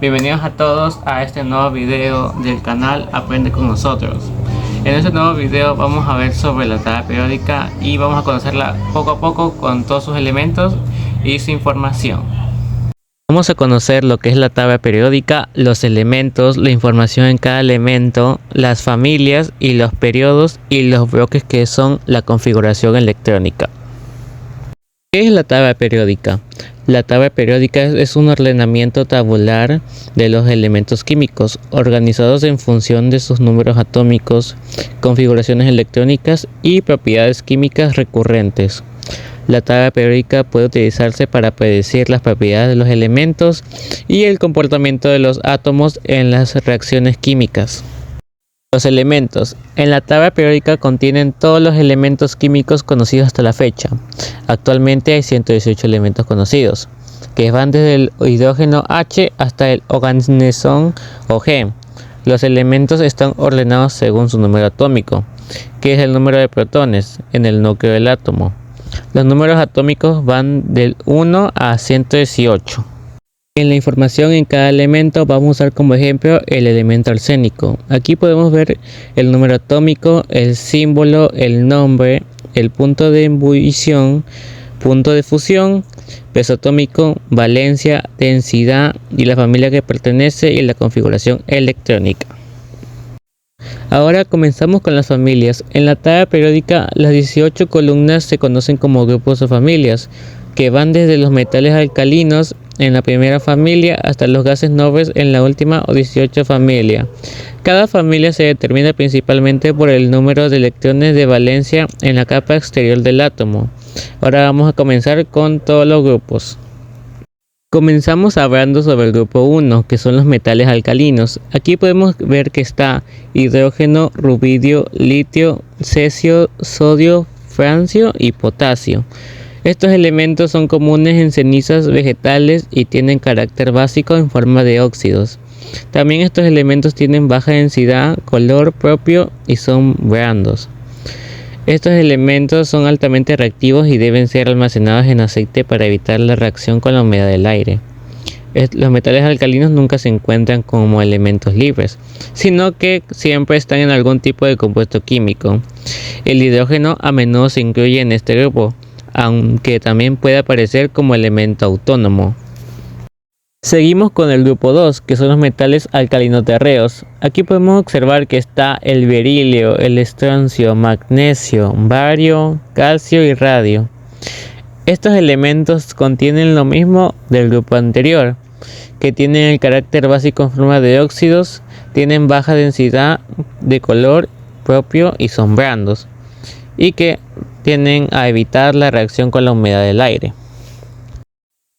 Bienvenidos a todos a este nuevo video del canal Aprende con nosotros. En este nuevo video vamos a ver sobre la tabla periódica y vamos a conocerla poco a poco con todos sus elementos y su información. Vamos a conocer lo que es la tabla periódica, los elementos, la información en cada elemento, las familias y los periodos y los bloques que son la configuración electrónica. ¿Qué es la tabla periódica? La tabla periódica es un ordenamiento tabular de los elementos químicos, organizados en función de sus números atómicos, configuraciones electrónicas y propiedades químicas recurrentes. La tabla periódica puede utilizarse para predecir las propiedades de los elementos y el comportamiento de los átomos en las reacciones químicas. Los elementos. En la tabla periódica contienen todos los elementos químicos conocidos hasta la fecha. Actualmente hay 118 elementos conocidos, que van desde el hidrógeno H hasta el oganesón o G. Los elementos están ordenados según su número atómico, que es el número de protones en el núcleo del átomo. Los números atómicos van del 1 a 118. En la información en cada elemento vamos a usar como ejemplo el elemento arsénico. Aquí podemos ver el número atómico, el símbolo, el nombre, el punto de ebullición, punto de fusión, peso atómico, valencia, densidad y la familia que pertenece y la configuración electrónica. Ahora comenzamos con las familias. En la tabla periódica las 18 columnas se conocen como grupos o familias, que van desde los metales alcalinos en la primera familia hasta los gases nobles en la última o 18 familia. Cada familia se determina principalmente por el número de electrones de valencia en la capa exterior del átomo. Ahora vamos a comenzar con todos los grupos. Comenzamos hablando sobre el grupo 1, que son los metales alcalinos. Aquí podemos ver que está hidrógeno, rubidio, litio, cesio, sodio, francio y potasio. Estos elementos son comunes en cenizas vegetales y tienen carácter básico en forma de óxidos. También estos elementos tienen baja densidad, color propio y son blandos. Estos elementos son altamente reactivos y deben ser almacenados en aceite para evitar la reacción con la humedad del aire. Los metales alcalinos nunca se encuentran como elementos libres, sino que siempre están en algún tipo de compuesto químico. El hidrógeno a menudo se incluye en este grupo, aunque también puede aparecer como elemento autónomo. Seguimos con el grupo 2, que son los metales alcalinoterreos. Aquí podemos observar que está el berilio, el estroncio, magnesio, bario, calcio y radio. Estos elementos contienen lo mismo del grupo anterior, que tienen el carácter básico en forma de óxidos, tienen baja densidad de color propio y son blandos, y que tienden a evitar la reacción con la humedad del aire.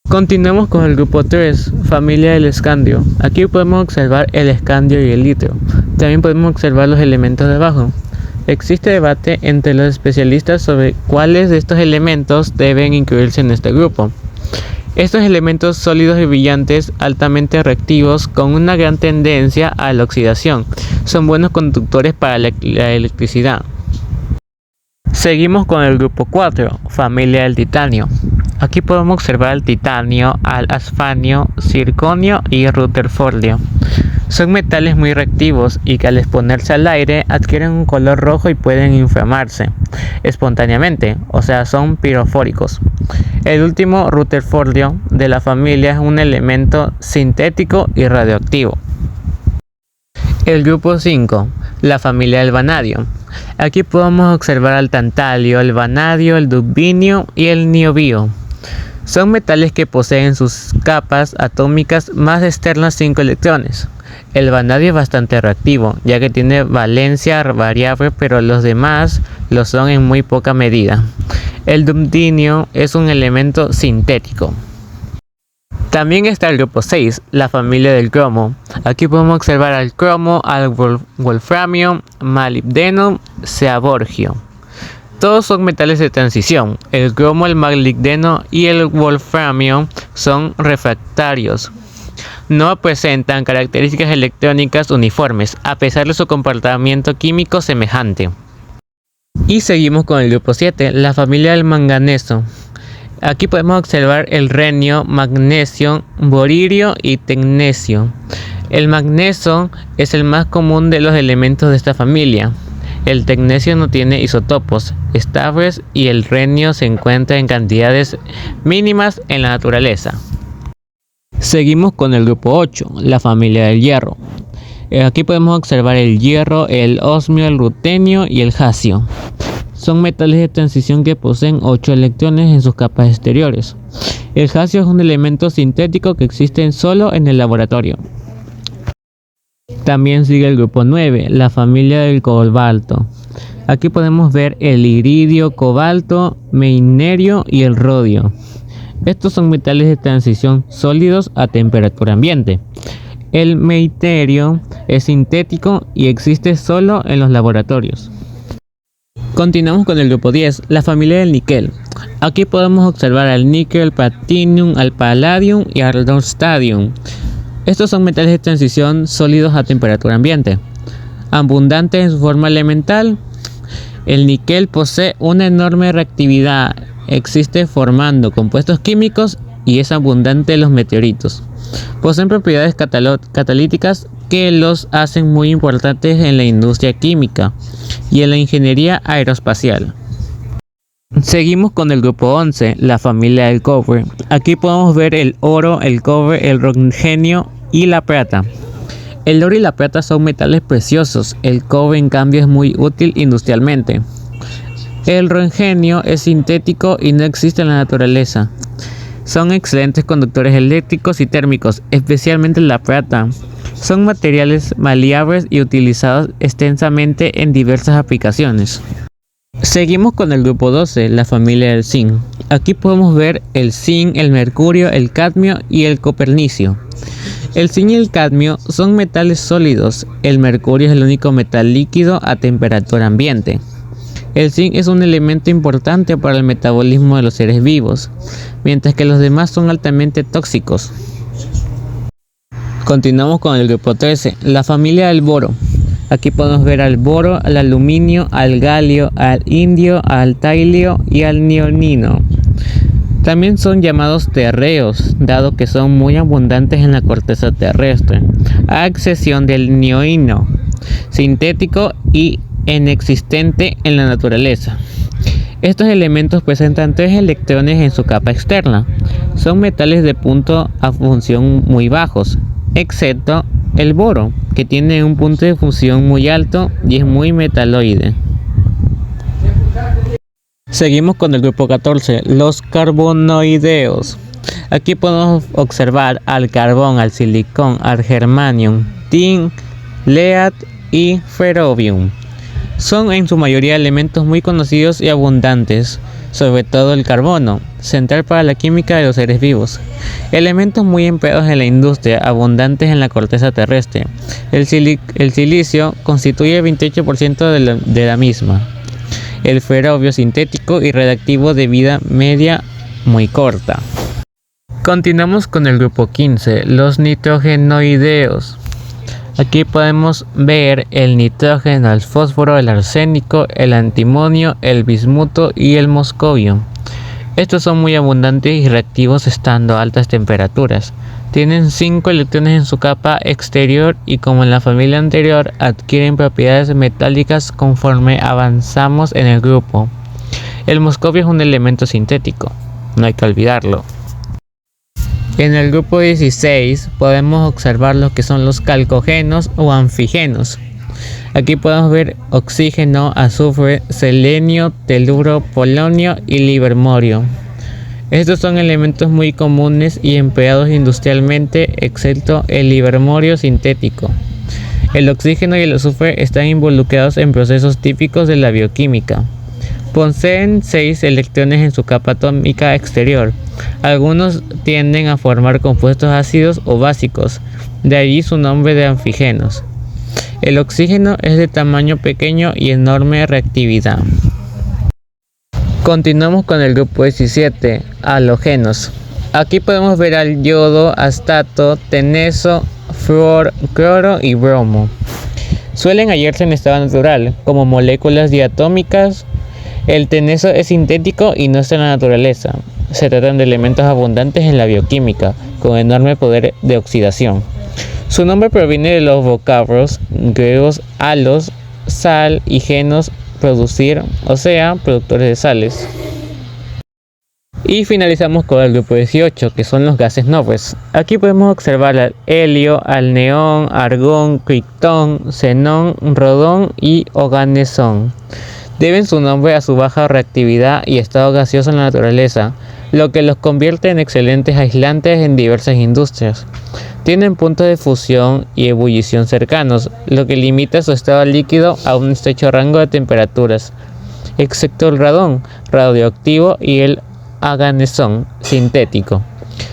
Continuamos con el grupo 3, familia del escandio. Aquí podemos observar el escandio y el litio. También podemos observar los elementos de abajo. Existe debate entre los especialistas sobre cuáles de estos elementos deben incluirse en este grupo. Estos elementos sólidos y brillantes, altamente reactivos, con una gran tendencia a la oxidación, son buenos conductores para la electricidad. Seguimos con el grupo 4, familia del titanio. Aquí podemos observar el titanio, al asfanio, circonio y rutherfordio. Son metales muy reactivos y que al exponerse al aire adquieren un color rojo y pueden inflamarse espontáneamente, o sea, son pirofóricos. El último, rutherfordio, de la familia es un elemento sintético y radioactivo. El grupo 5, la familia del vanadio. Aquí podemos observar al tantalio, el vanadio, el dubinio y el niobio. Son metales que poseen sus capas atómicas más externas 5 electrones. El vanadio es bastante reactivo, ya que tiene valencia variable, pero los demás lo son en muy poca medida. El dubinio es un elemento sintético. También está el grupo 6, la familia del cromo. Aquí podemos observar al cromo, al wolframio, molibdeno, seaborgio. Todos son metales de transición. El cromo, el molibdeno y el wolframio son refractarios. No presentan características electrónicas uniformes, a pesar de su comportamiento químico semejante. Y seguimos con el grupo 7, la familia del manganeso. Aquí podemos observar el renio, magnesio, boririo y tecnecio. El magnesio es el más común de los elementos de esta familia. El tecnecio no tiene isótopos estables y el renio se encuentra en cantidades mínimas en la naturaleza. Seguimos con el grupo 8, la familia del hierro. Aquí podemos observar el hierro, el osmio, el rutenio y el jasio. Son metales de transición que poseen 8 electrones en sus capas exteriores. El jasio es un elemento sintético que existe solo en el laboratorio. También sigue el grupo 9, la familia del cobalto. Aquí podemos ver el iridio, cobalto, meinerio y el rodio. Estos son metales de transición sólidos a temperatura ambiente. El meinerio es sintético y existe solo en los laboratorios. Continuamos con el grupo 10, la familia del níquel. Aquí podemos observar al níquel, al platinium, al palladium y al tungsteno. Estos son metales de transición sólidos a temperatura ambiente. Abundantes en su forma elemental, el níquel posee una enorme reactividad. Existe formando compuestos químicos y es abundante en los meteoritos. Poseen propiedades catalíticas que los hacen muy importantes en la industria química y en la ingeniería aeroespacial. Seguimos con el grupo 11, la familia del cobre. Aquí podemos ver el oro, el cobre, el roentgenio y la plata. El oro y la plata son metales preciosos. El cobre, en cambio, es muy útil industrialmente. El roentgenio es sintético y no existe en la naturaleza. Son excelentes conductores eléctricos y térmicos, especialmente la plata. Son materiales maleables y utilizados extensamente en diversas aplicaciones. Seguimos con el grupo 12, la familia del zinc. Aquí podemos ver el zinc, el mercurio, el cadmio y el copernicio. El zinc y el cadmio son metales sólidos. El mercurio es el único metal líquido a temperatura ambiente. El zinc es un elemento importante para el metabolismo de los seres vivos, mientras que los demás son altamente tóxicos. Continuamos con el grupo 13, la familia del boro. Aquí podemos ver al boro, al aluminio, al galio, al indio, al talio y al neodimio. También son llamados terreos, dado que son muy abundantes en la corteza terrestre, a excepción del neodimio, sintético y inexistente en la naturaleza. Estos elementos presentan 3 electrones en su capa externa. Son metales de punto a fusión muy bajos, excepto el boro, que tiene un punto de fusión muy alto y es muy metaloide. Seguimos con el grupo 14, los carbonoideos. Aquí podemos observar al carbón, al silicón, al germanium, tin, lead y ferrovium. Son en su mayoría elementos muy conocidos y abundantes, sobre todo el carbono, central para la química de los seres vivos. Elementos muy empleados en la industria, abundantes en la corteza terrestre. El silicio constituye el 28% de la misma. El ferrovio sintético y radiactivo de vida media muy corta. Continuamos con el grupo 15, los nitrogenoideos. Aquí podemos ver el nitrógeno, el fósforo, el arsénico, el antimonio, el bismuto y el moscovio. Estos son muy abundantes y reactivos estando a altas temperaturas. Tienen 5 electrones en su capa exterior y, como en la familia anterior, adquieren propiedades metálicas conforme avanzamos en el grupo. El moscovio es un elemento sintético, no hay que olvidarlo. En el grupo 16 podemos observar lo que son los calcogenos o anfigenos. Aquí podemos ver oxígeno, azufre, selenio, teluro, polonio y livermorio. Estos son elementos muy comunes y empleados industrialmente, excepto el livermorio sintético. El oxígeno y el azufre están involucrados en procesos típicos de la bioquímica. Poseen 6 electrones en su capa atómica exterior. Algunos tienden a formar compuestos ácidos o básicos, de allí su nombre de anfigenos. El oxígeno es de tamaño pequeño y enorme reactividad. Continuamos con el grupo 17, halogenos. Aquí podemos ver al yodo, astato, teneso, flúor, cloro y bromo. Suelen hallarse en estado natural, como moléculas diatómicas. El teneso es sintético y no está en la naturaleza. se tratan de elementos abundantes en la bioquímica, con enorme poder de oxidación. Su nombre proviene de los vocablos griegos halos, sal, y genos, producir, o sea, productores de sales. Y finalizamos con el grupo 18, que son los gases nobles. Aquí podemos observar al helio, al neón, argón, criptón, xenón, rodón y oganesón. Deben su nombre a su baja reactividad y estado gaseoso en la naturaleza, lo que los convierte en excelentes aislantes en diversas industrias. Tienen puntos de fusión y ebullición cercanos, lo que limita su estado líquido a un estrecho rango de temperaturas, excepto el radón radioactivo y el oganesón sintético.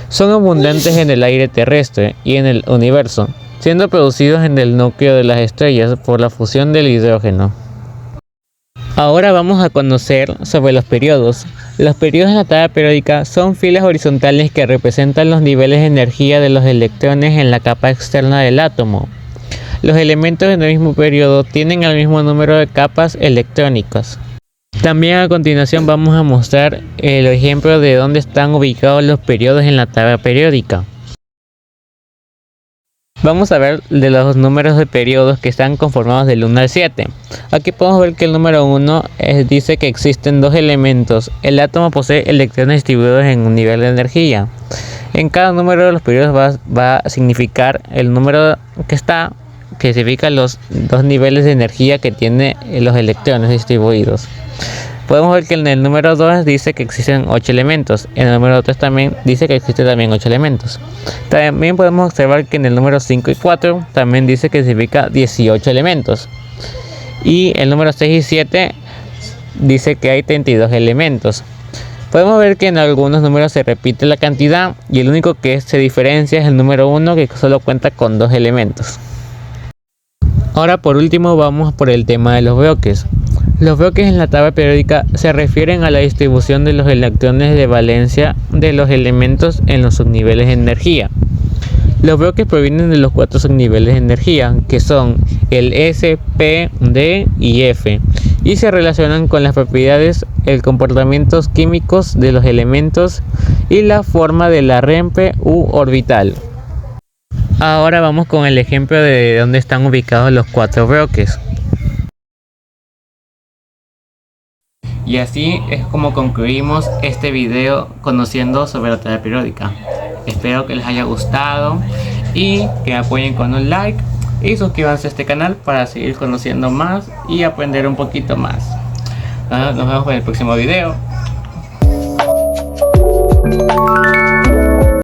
Son abundantes en el aire terrestre y en el universo, siendo producidos en el núcleo de las estrellas por la fusión del hidrógeno. Ahora vamos a conocer sobre los periodos. Los periodos en la tabla periódica son filas horizontales que representan los niveles de energía de los electrones en la capa externa del átomo. Los elementos en el mismo periodo tienen el mismo número de capas electrónicas. También a continuación vamos a mostrar el ejemplo de dónde están ubicados los periodos en la tabla periódica. Vamos a ver de los números de periodos que están conformados del 1 al 7. Aquí podemos ver que el número 1 dice que existen dos elementos. El átomo posee electrones distribuidos en un nivel de energía. En cada número de los periodos va a significar el número que significa los dos niveles de energía que tiene los electrones distribuidos. Podemos ver que en el número 2 dice que existen 8 elementos. En el número 3 también dice que existen 8 elementos. También podemos observar que en el número 5 y 4 también dice que significa 18 elementos. Y el número 6 y 7 dice que hay 32 elementos. Podemos ver que en algunos números se repite la cantidad y el único que se diferencia es el número 1, que solo cuenta con 2 elementos. Ahora por último vamos por el tema de los bloques. Los bloques en la tabla periódica se refieren a la distribución de los electrones de valencia de los elementos en los subniveles de energía. Los bloques provienen de los 4 subniveles de energía, que son el S, P, D y F, y se relacionan con las propiedades, el comportamiento químicos de los elementos y la forma de la rampa u orbital. Ahora vamos con el ejemplo de dónde están ubicados los 4 bloques. Y así es como concluimos este video conociendo sobre la tabla periódica. Espero que les haya gustado y que apoyen con un like y suscríbanse a este canal para seguir conociendo más y aprender un poquito más. Nos vemos en el próximo video.